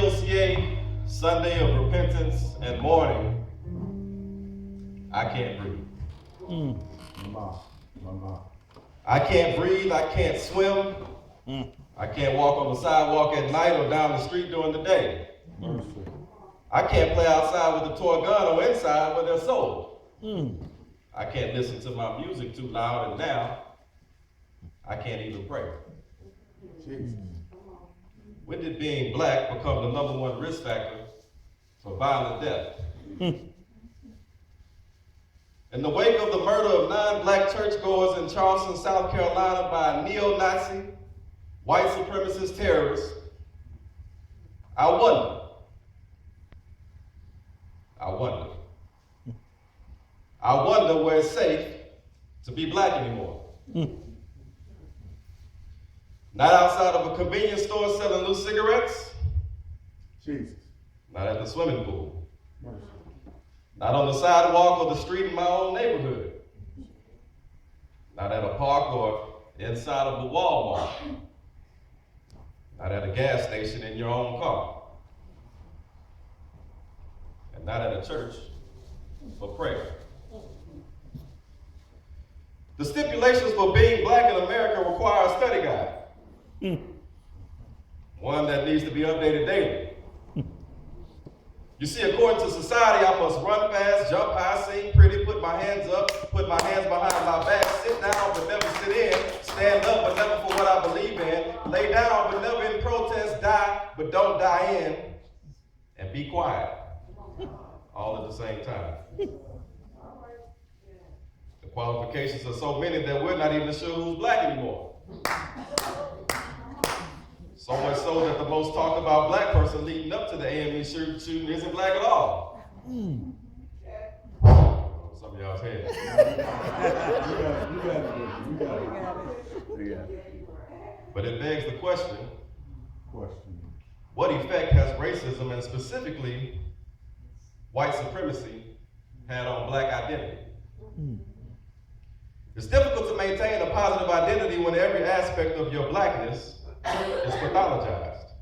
CLCA Sunday of Repentance and Mourning, I can't breathe. I can't breathe, I can't swim, I can't walk on the sidewalk at night or down the street during the day. I can't play outside with a toy gun or inside where they're sold. I can't listen to my music too loud, and now I can't even pray. When did being black become the #1 risk factor for violent death? In the wake of the murder of 9 black churchgoers in Charleston, South Carolina by a neo-Nazi, white supremacist terrorist, I wonder where it's safe to be black anymore. Not outside of a convenience store selling loose cigarettes. Jesus. Not at the swimming pool. Not on the sidewalk or the street in my own neighborhood. Not at a park or inside of a Walmart. Not at a gas station in your own car. And not at a church for prayer. The stipulations for being black in America require a study guide. One that needs to be updated daily. You see, according to society, I must run fast, jump high, sing pretty, put my hands up, put my hands behind my back, sit down but never sit in, stand up but never for what I believe in, lay down but never in protest, die but don't die in, and be quiet. All at the same time. The qualifications are so many that we're not even sure who's black anymore. So much so that the most talked about black person leading up to the AME shooting isn't black at all. Some of y'all's head. But it begs the question, what effect has racism and specifically white supremacy had on black identity? It's difficult to maintain a positive identity when every aspect of your blackness is pathologized.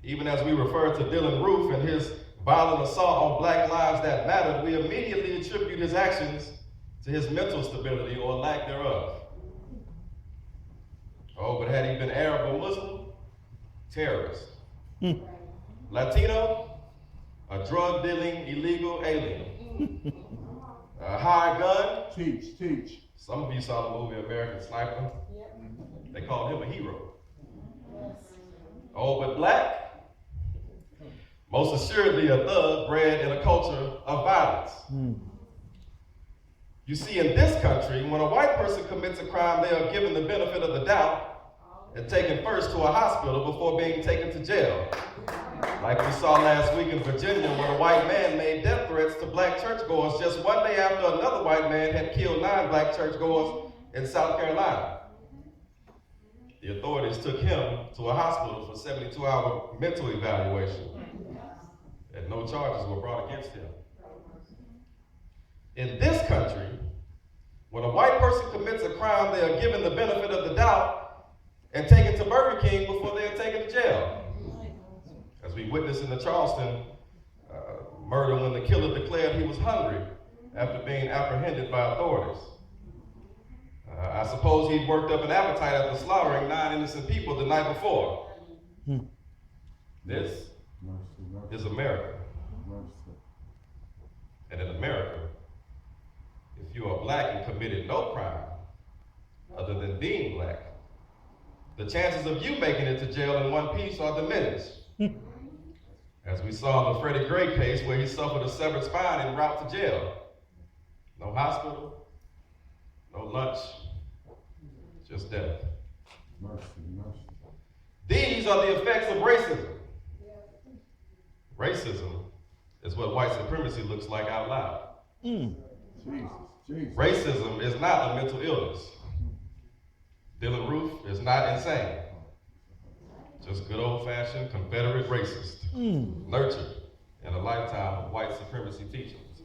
Even as we refer to Dylan Roof and his violent assault on Black Lives That Mattered, we immediately attribute his actions to his mental stability or lack thereof. Oh, but had he been Arab or Muslim? Terrorist. Latino? A drug-dealing illegal alien. A hired gun? Teach. Some of you saw the movie American Sniper. They called him a hero. Oh, but black? Most assuredly a thug bred in a culture of violence. You see, in this country, when a white person commits a crime, they are given the benefit of the doubt and taken first to a hospital before being taken to jail. Like we saw last week in Virginia, where a white man made death threats to black churchgoers just one day after another white man had killed 9 black churchgoers in South Carolina. The authorities took him to a hospital for 72-hour mental evaluation, and no charges were brought against him. In this country, when a white person commits a crime, they are given the benefit of the doubt and taken to Burger King before they are taken to jail. As we witnessed in the Charleston murder when the killer declared he was hungry after being apprehended by authorities. I suppose he'd worked up an appetite after slaughtering 9 innocent people the night before. This is America. And in America, if you are black and committed no crime other than being black, the chances of you making it to jail in one piece are diminished. As we saw in the Freddie Gray case where he suffered a severed spine en route to jail. No hospital, no lunch, just death. These are the effects of racism. Racism is what white supremacy looks like out loud. Racism is not a mental illness. Dylan Roof is not insane. Just good old-fashioned Confederate racist, nurtured in a lifetime of white supremacy teachings.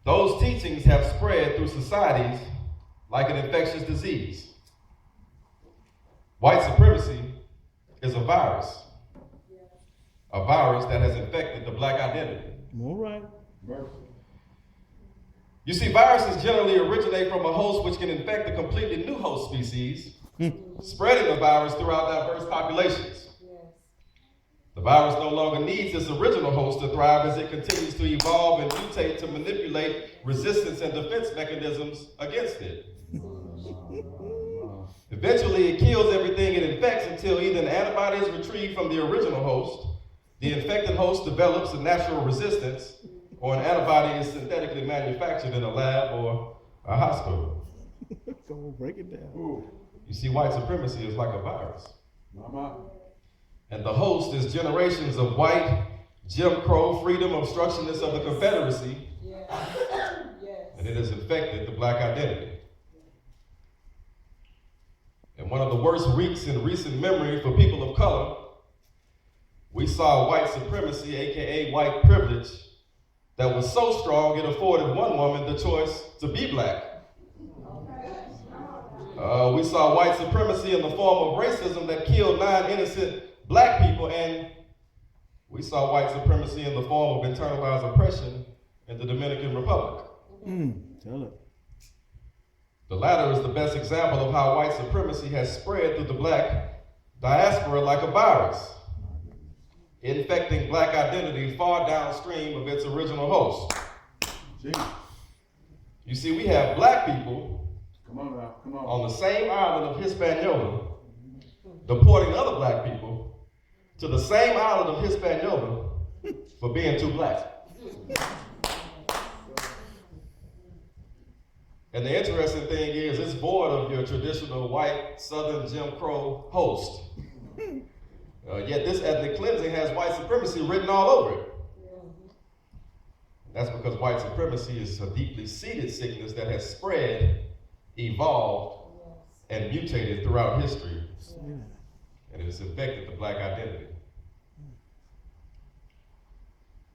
Those teachings have spread through societies like an infectious disease. White supremacy is a virus. A virus that has infected the black identity. All right. You see, viruses generally originate from a host which can infect a completely new host species, spreading the virus throughout diverse populations. The virus no longer needs its original host to thrive as it continues to evolve and mutate to manipulate resistance and defense mechanisms against it. Eventually, it kills everything it infects until either an antibody is retrieved from the original host, the infected host develops a natural resistance, or an antibody is synthetically manufactured in a lab or a hospital. Go on, break it down. Ooh. You see, white supremacy is like a virus. Mama. And the host is generations of white, Jim Crow, freedom obstructionists of the Confederacy, and it has infected the black identity. And one of the worst weeks in recent memory for people of color, we saw white supremacy, aka white privilege, that was so strong it afforded one woman the choice to be black. We saw white supremacy in the form of racism that killed 9 innocent black people, and we saw white supremacy in the form of internalized oppression in the Dominican Republic. Tell it. The latter is the best example of how white supremacy has spread through the black diaspora like a virus, infecting black identity far downstream of its original host. Jesus. You see, we have black people Come on now. Come on. on the same island of Hispaniola deporting other black people to the same island of Hispaniola for being too black. And the interesting thing is, it's void of your traditional white Southern Jim Crow host. Yet this ethnic cleansing has white supremacy written all over it. That's because white supremacy is a deeply seated sickness that has spread, evolved, and mutated throughout history. And it has infected the black identity.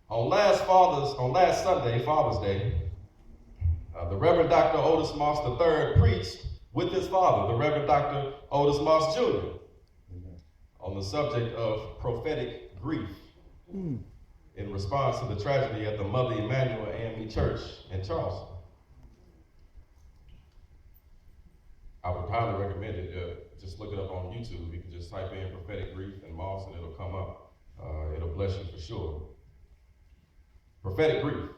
On last Sunday, Father's Day, the Reverend Dr. Otis Moss III preached with his father, the Reverend Dr. Otis Moss Jr., on the subject of prophetic grief in response to the tragedy at the Mother Emanuel AME Church in Charleston. I would highly recommend it. Just look it up on YouTube. You can just type in prophetic grief and Moss and it'll come up. It'll bless you for sure. Prophetic grief.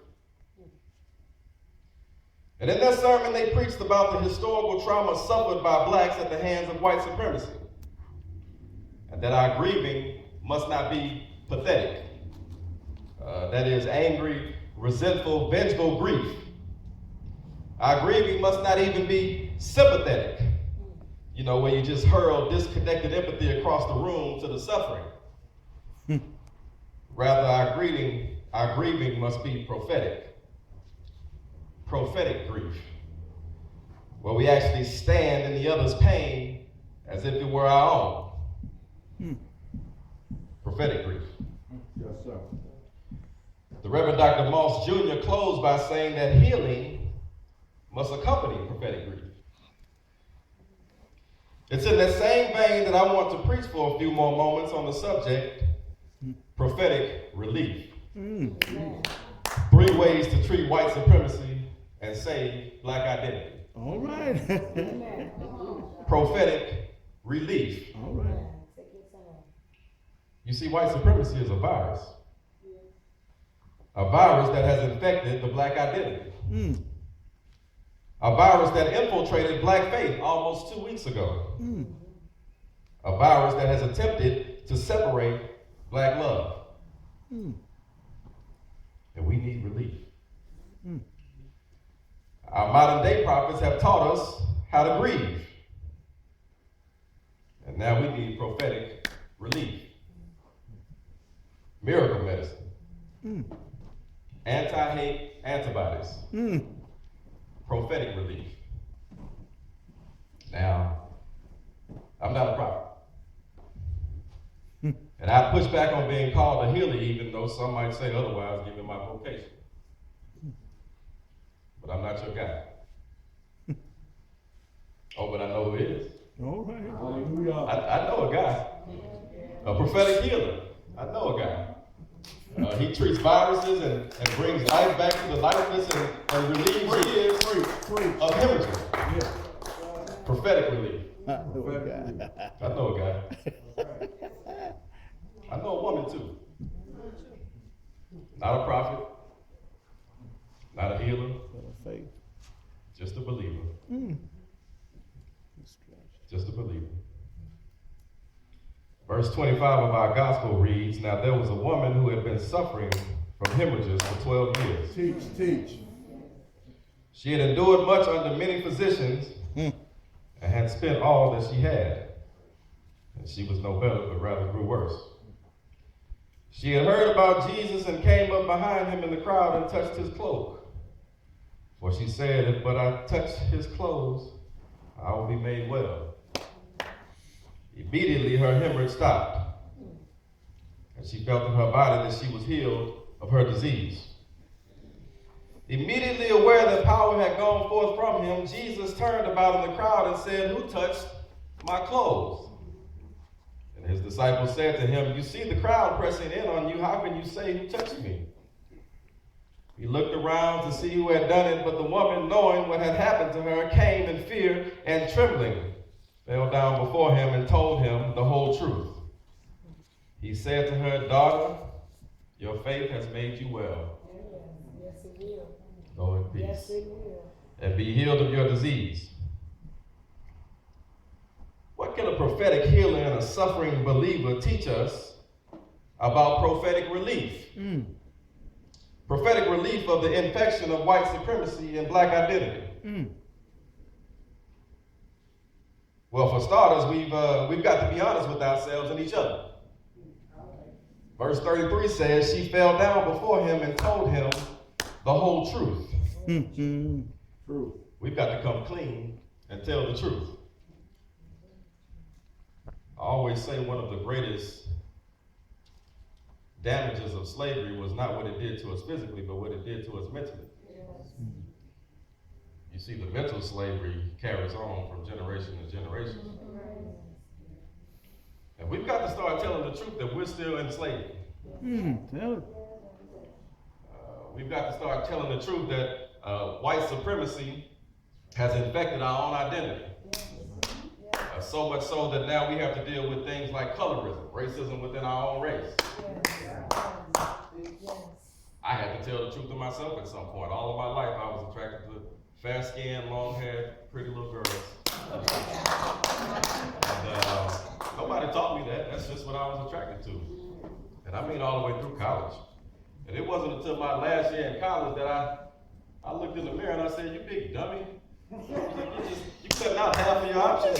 And in that sermon, they preached about the historical trauma suffered by blacks at the hands of white supremacy. And that our grieving must not be pathetic. That is angry, resentful, vengeful grief. Our grieving must not even be sympathetic. You know, where you just hurl disconnected empathy across the room to the suffering. Rather, our grieving must be prophetic. Prophetic grief, where we actually stand in the other's pain as if it were our own. Prophetic grief. Yes, sir. The Reverend Dr. Moss Jr. closed by saying that healing must accompany prophetic grief. It's in that same vein that I want to preach for a few more moments on the subject, prophetic relief. 3 ways to treat white supremacy and save black identity. All right. Prophetic relief. All right. You see, white supremacy is a virus. A virus that has infected the black identity. A virus that infiltrated black faith almost 2 weeks ago. A virus that has attempted to separate black love. And we need relief. Our modern day prophets have taught us how to grieve. And now we need prophetic relief. Miracle medicine. Anti-hate antibodies. Prophetic relief. Now, I'm not a prophet. And I push back on being called a healer, even though some might say otherwise, given my vocation. But I'm not your guy. Oh, but I know who is. All right. Hallelujah. I know a guy. A prophetic healer. I know a guy. He treats viruses and brings life back to the lifeless and relieves years of hemorrhaging. Yeah. Prophetic relief. I know a guy. I know a guy. I know a woman too. Not a prophet. Not a healer. Faith. Just a believer. Mm. Just a believer. Verse 25 of our gospel reads, now there was a woman who had been suffering from hemorrhages for 12 years. Teach. She had endured much under many physicians and had spent all that she had. And she was no better, but rather grew worse. She had heard about Jesus and came up behind him in the crowd and touched his cloak. For she said, if but I touch his clothes, I will be made well. Immediately her hemorrhage stopped, and she felt in her body that she was healed of her disease. Immediately aware that power had gone forth from him, Jesus turned about in the crowd and said, who touched my clothes? And his disciples said to him, you see the crowd pressing in on you, how can you say, who touched me? He looked around to see who had done it, but the woman, knowing what had happened to her, came in fear and trembling, fell down before him and told him the whole truth. He said to her, daughter, your faith has made you well. Yes, it will. Go in peace. Yes, it will. And be healed of your disease. What can a prophetic healer and a suffering believer teach us about prophetic relief? Prophetic relief of the infection of white supremacy and black identity. Well, for starters, we've got to be honest with ourselves and each other. Verse 33 says, she fell down before him and told him the whole truth. True. We've got to come clean and tell the truth. I always say one of the greatest damages of slavery was not what it did to us physically, but what it did to us mentally. You see, the mental slavery carries on from generation to generation. And we've got to start telling the truth that we're still in slavery. Tell it. We've got to start telling the truth that white supremacy has infected our own identity. So much so that now we have to deal with things like colorism, racism within our own race. I had to tell the truth to myself at some point. All of my life I was attracted to fair-skinned, long-haired, pretty little girls. And nobody taught me that. That's just what I was attracted to. And I mean all the way through college. And it wasn't until my last year in college that I looked in the mirror and I said, you big dummy. You cutting out half of your options.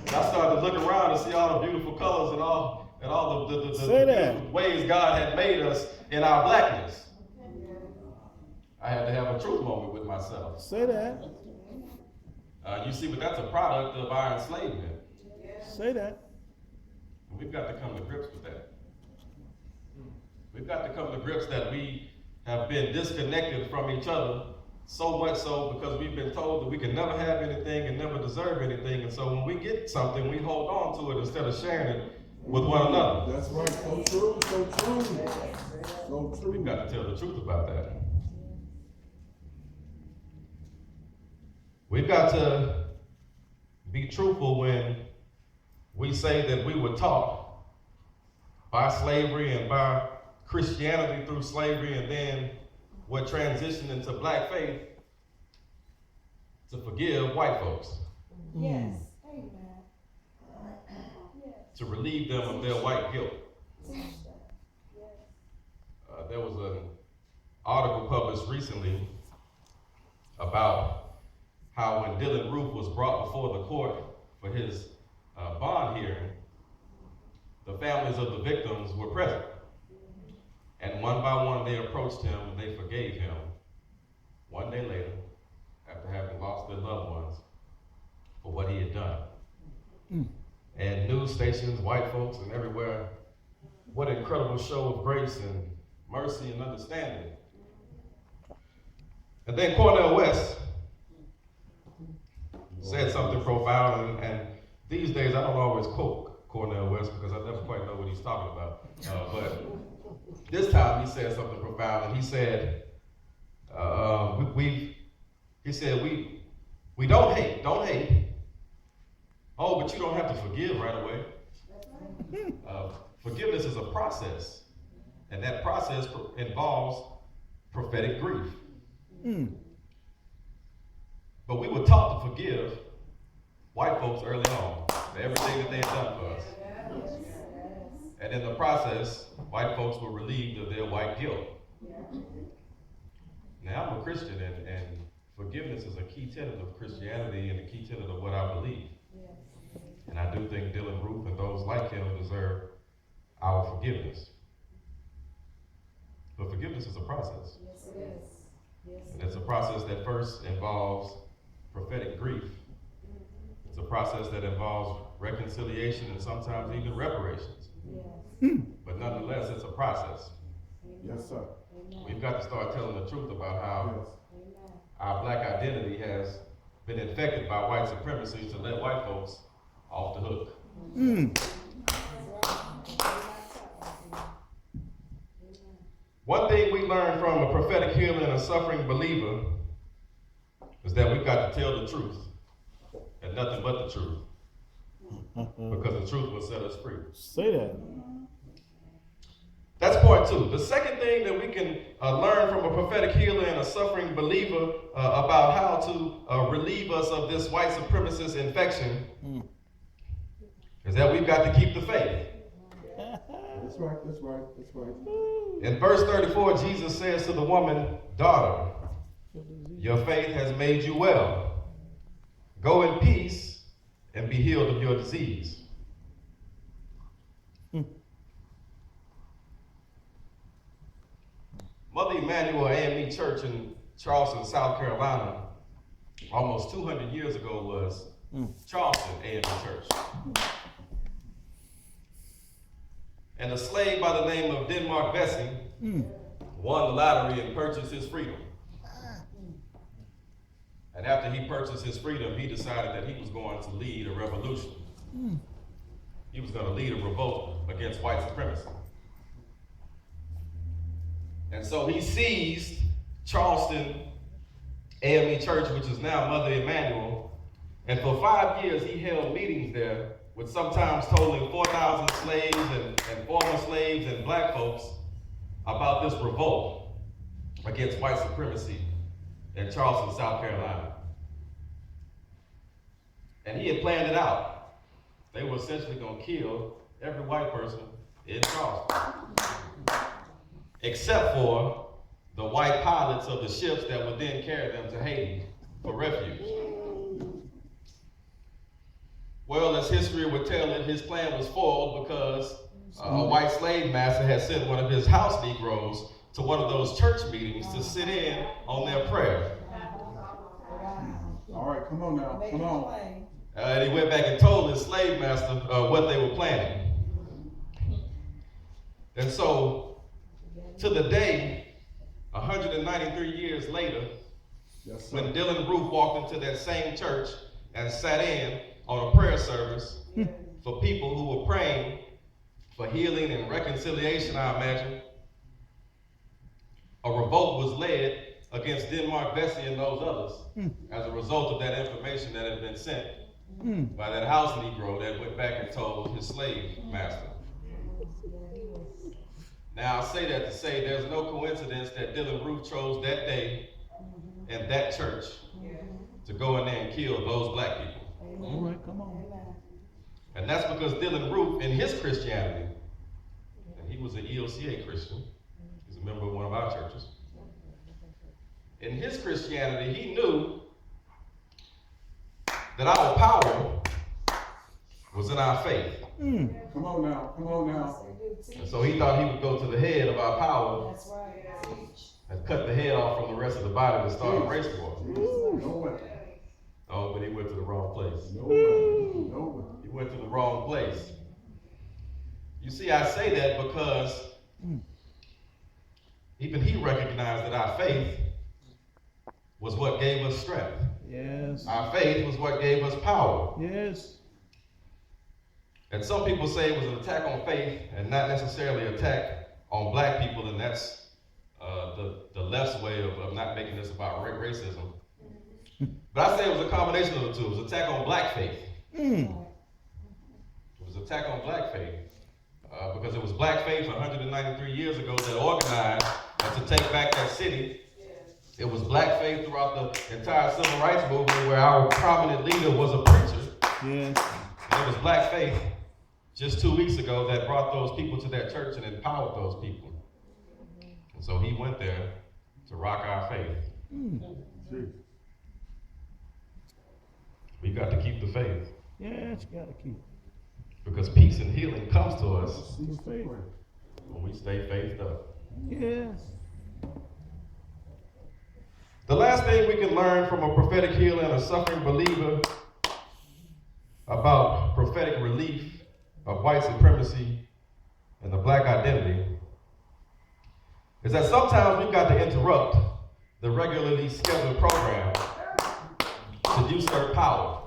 I started to look around and see all the beautiful colors and all the beautiful ways God had made us in our blackness. I had to have a truth moment with myself. Say that. You see, but that's a product of our enslavement. Say that. We've got to come to grips with that. We've got to come to grips that we have been disconnected from each other, so much so because we've been told that we can never have anything and never deserve anything. And so when we get something, we hold on to it instead of sharing it with one another. That's right. So true. So true. So true. We've got to tell the truth about that. We've got to be truthful when we say that we were taught by slavery and by Christianity through slavery, and then what transitioned into black faith to forgive white folks. Yes. Amen. To relieve them of their white guilt. There was an article published recently about how when Dylan Roof was brought before the court for his bond hearing, the families of the victims were present. And one by one, they approached him and they forgave him. One day later, after having lost their loved ones, for what he had done. And news stations, white folks, and everywhere, what incredible show of grace and mercy and understanding. And then Cornel West said something profound, and These days, I don't always quote Cornel West because I never quite know what he's talking about. But this time he said something profound, and he said, we don't hate. Oh, but you don't have to forgive right away. Forgiveness is a process, and that process involves prophetic grief. But we were taught to forgive white folks early on for everything that they had done for us. And in the process, white folks were relieved of their white guilt. Now, I'm a Christian, and forgiveness is a key tenet of Christianity and a key tenet of what I believe. And I do think Dylan Roof and those like him deserve our forgiveness. But forgiveness is a process. Yes, it is. Yes. And it's a process that first involves prophetic grief. It's a process that involves reconciliation and sometimes even reparations. Yes. But nonetheless, it's a process. Yes, sir. Amen. We've got to start telling the truth about how Yes. Amen. our black identity has been infected by white supremacy to let white folks off the hook. One thing we learned from a prophetic healer and a suffering believer is that we've got to tell the truth and nothing but the truth, because the truth will set us free. Say that. That's part two. The second thing that we can learn from a prophetic healer and a suffering believer about how to relieve us of this white supremacist infection is that we've got to keep the faith. That's right, that's right, that's right. In verse 34, Jesus says to the woman, "Daughter, your faith has made you well. Go in peace and be healed of your disease." Mother Emanuel AME Church in Charleston, South Carolina, almost 200 years ago was Charleston AME Church. And a slave by the name of Denmark Vesey won the lottery and purchased his freedom. And after he purchased his freedom, he decided that he was going to lead a revolution. He was going to lead a revolt against white supremacy. And so he seized Charleston AME Church, which is now Mother Emanuel, and for 5 years he held meetings there with sometimes totaling 4,000 slaves and former slaves and black folks about this revolt against white supremacy in Charleston, South Carolina. And he had planned it out. They were essentially going to kill every white person in Charleston, except for the white pilots of the ships that would then carry them to Haiti for refuge. Well, as history would tell it, his plan was foiled because a white slave master had sent one of his house Negroes to one of those church meetings to sit in on their prayer. All right, come on now, come on. And he went back and told his slave master what they were planning. And so, to the day, 193 years later, Yes, sir. when Dylan Roof walked into that same church and sat in on a prayer service for people who were praying for healing and reconciliation, I imagine, a revolt was led against Denmark Vesey and those others as a result of that information that had been sent by that house Negro that went back and told his slave master. Now, I say that to say there's no coincidence that Dylan Roof chose that day and that church to go in there and kill those black people. All right, come on. And that's because Dylan Roof, in his Christianity, and he was an EOCA Christian, he's a member of one of our churches. In his Christianity, he knew that our power was in our faith. Come on now, come on now. And so he thought he would go to the head of our power That's right. and cut the head off from the rest of the body to start a race war. No way. Oh, but he went to the wrong place. No way. No way. He went to the wrong place. You see, I say that because even he recognized that our faith was what gave us strength. Yes. Our faith was what gave us power. Yes. And some people say it was an attack on faith and not necessarily an attack on black people, and that's the left's way of not making this about racism. But I say it was a combination of the two. It was an attack on black faith. It was an attack on black faith. Because it was black faith 193 years ago that organized to take back that city. It was black faith throughout the entire civil rights movement where our prominent leader was a preacher. Yes. And it was black faith just 2 weeks ago that brought those people to that church and empowered those people. And so he went there to rock our faith. We got to keep the faith. Yes, you gotta keep. Because peace and healing comes to us Keep faith. when we stay faithed up. Yes. The last thing we can learn from a prophetic healer and a suffering believer about prophetic relief of white supremacy and the black identity is that sometimes we've got to interrupt the regularly scheduled program to usurp power.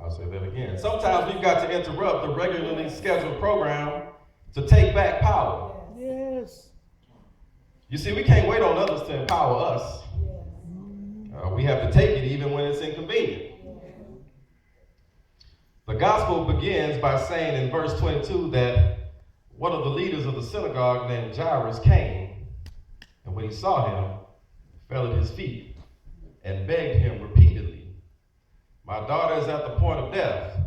I'll say that again. Sometimes we've got to interrupt the regularly scheduled program to take back power. Yes. You see, we can't wait on others to empower us. We have to take it even when it's inconvenient. The gospel begins by saying in verse 22 that one of the leaders of the synagogue named Jairus came, and when he saw him, fell at his feet and begged him repeatedly, "My daughter is at the point of death.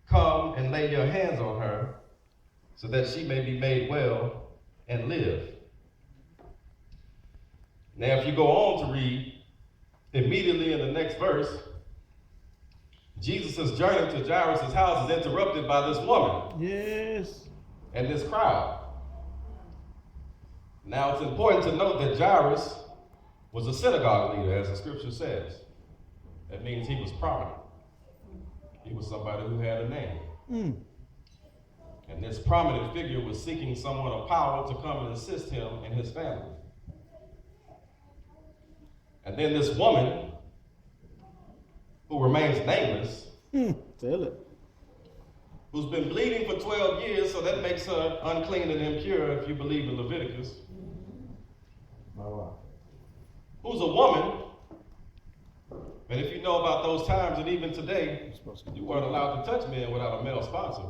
Come and lay your hands on her so that she may be made well and live." Now, if you go on to read, immediately in the next verse, Jesus' journey to Jairus' house is interrupted by this woman Yes. and this crowd. Now, it's important to note that Jairus was a synagogue leader, as the scripture says. That means he was prominent. He was somebody who had a name. And this prominent figure was seeking someone of power to come and assist him and his family. And then this woman, who remains nameless, Tell it. who's been bleeding for 12 years, so that makes her unclean and impure if you believe in Leviticus. Who's a woman, and if you know about those times and even today, you weren't allowed to touch men without a male sponsor.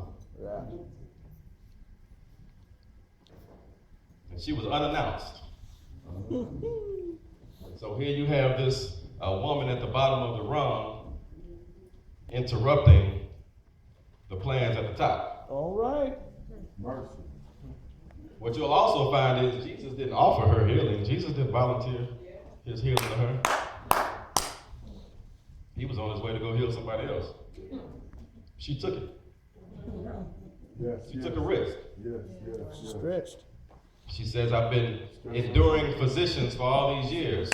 And she was unannounced. So here you have this woman at the bottom of the rung interrupting the plans at the top. All right. Mercy. What you'll also find is Jesus didn't offer her healing. Jesus didn't volunteer his healing to her. He was on his way to go heal somebody else. She took it. Yes. She took a risk. Yes. Stretched. She says, "I've been enduring physicians for all these years."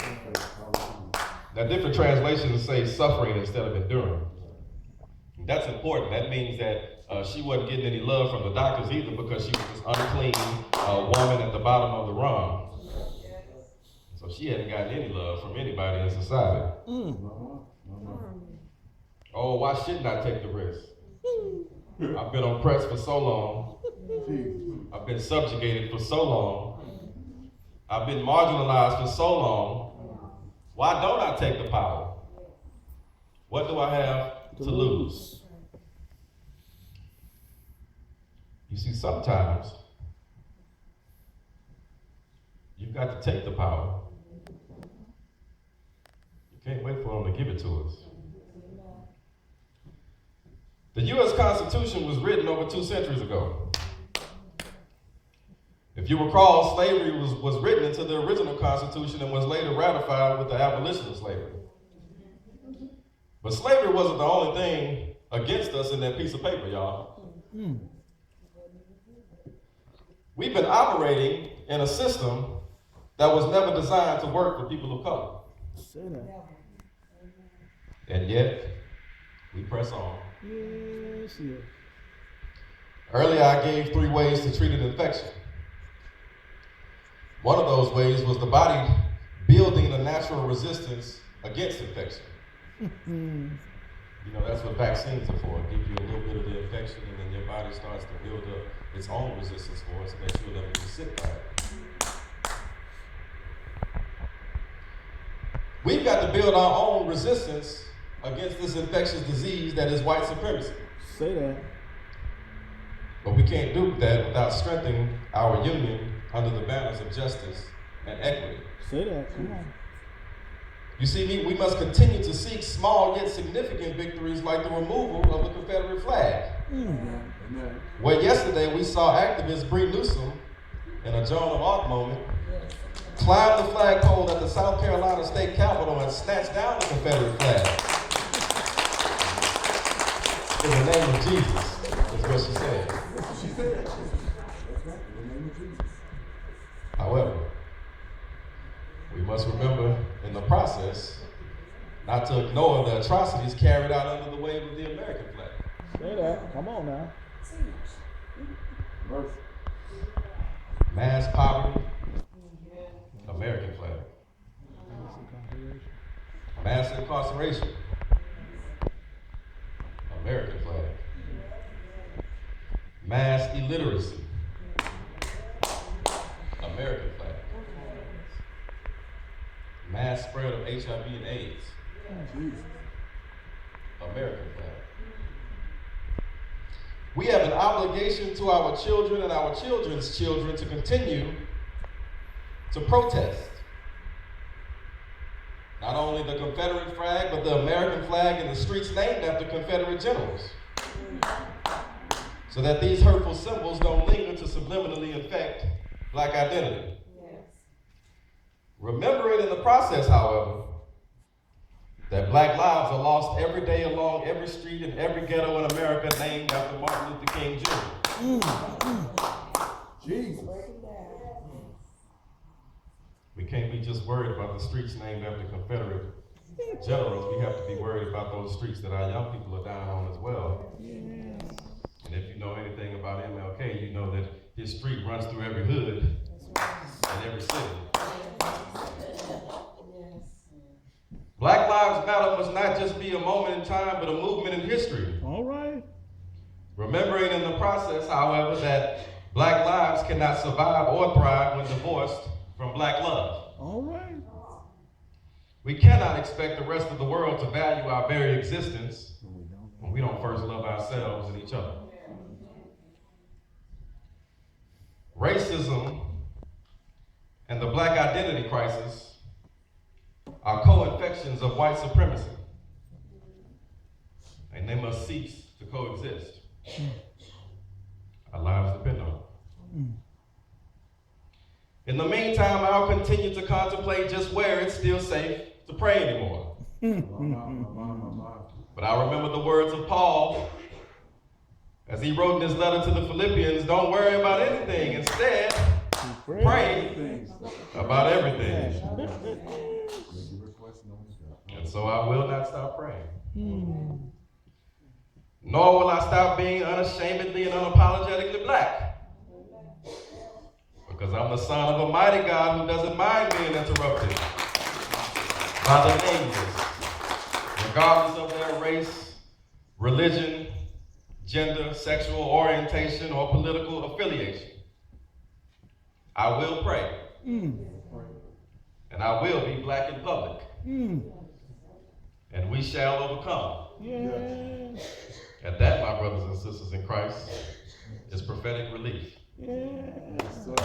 Now, different translations say suffering instead of enduring. That's important. That means that she wasn't getting any love from the doctors either, because she was this unclean woman at the bottom of the rung. So she hadn't gotten any love from anybody in society. Oh, why shouldn't I take the risk? I've been oppressed for so long. I've been subjugated for so long. I've been marginalized for so long. Why don't I take the power? What do I have to lose? You see, sometimes you've got to take the power. You can't wait for them to give it to us. The U.S. Constitution was written over 2 centuries ago. If you recall, slavery was written into the original Constitution and was later ratified with the abolition of slavery. But slavery wasn't the only thing against us in that piece of paper, y'all. We've been operating in a system that was never designed to work for people of color. Say that. And yet, we press on. Yes. Earlier, I gave 3 ways to treat an infection. One of those ways was the body building a natural resistance against infection. You know, that's what vaccines are for. Give you a little bit of the infection, and then your body starts to build up its own resistance for it so that you'll never be sick by it. We've got to build our own resistance against this infectious disease that is white supremacy. Say that. But we can't do that without strengthening our union under the banners of justice and equity. Say that. Come on. You see, we must continue to seek small yet significant victories like the removal of the Confederate flag. Amen. Where yesterday we saw activist Bree Newsom, in a Joan of Arc moment, climb the flagpole at the South Carolina State Capitol and snatch down the Confederate flag. In the name of Jesus, is what she said. She said. That's right. In the name of Jesus. However, we must remember in the process not to ignore the atrocities carried out under the wave of the American flag. Say that. Come on now. Mercy. Mass poverty, American flag. Mass incarceration, American flag. Mass illiteracy, American flag. Mass spread of HIV and AIDS, Jesus. American flag. We have an obligation to our children and our children's children to continue to protest. Not only the Confederate flag, but the American flag in the streets named after Confederate generals. So that these hurtful symbols don't linger to subliminally infect black identity. Remember it in the process, however, that black lives are lost every day along every street and every ghetto in America named after Martin Luther King Jr. Jesus. We can't be just worried about the streets named after Confederate generals. We have to be worried about those streets that our young people are dying on as well. And if you know anything about MLK, you know that his street runs through every hood and every city. Black Lives Matter must not just be a moment in time, but a movement in history. All right. Remembering in the process, however, that black lives cannot survive or thrive when divorced from black love. All right. We cannot expect the rest of the world to value our very existence when we don't first love ourselves and each other. Racism and the black identity crisis are co-infections of white supremacy, and they must cease to coexist. Our lives depend on it. In the meantime, I'll continue to contemplate just where it's still safe to pray anymore. But I remember the words of Paul as he wrote in his letter to the Philippians, don't worry about anything. Instead, pray about everything. And so I will not stop praying. Nor will I stop being unashamedly and unapologetically black. Because I'm the son of a mighty God who doesn't mind being interrupted by the nameless, regardless of their race, religion, gender, sexual orientation, or political affiliation. I will pray. And I will be black in public. And we shall overcome. And that, my brothers and sisters in Christ, is prophetic relief. Yes, sir.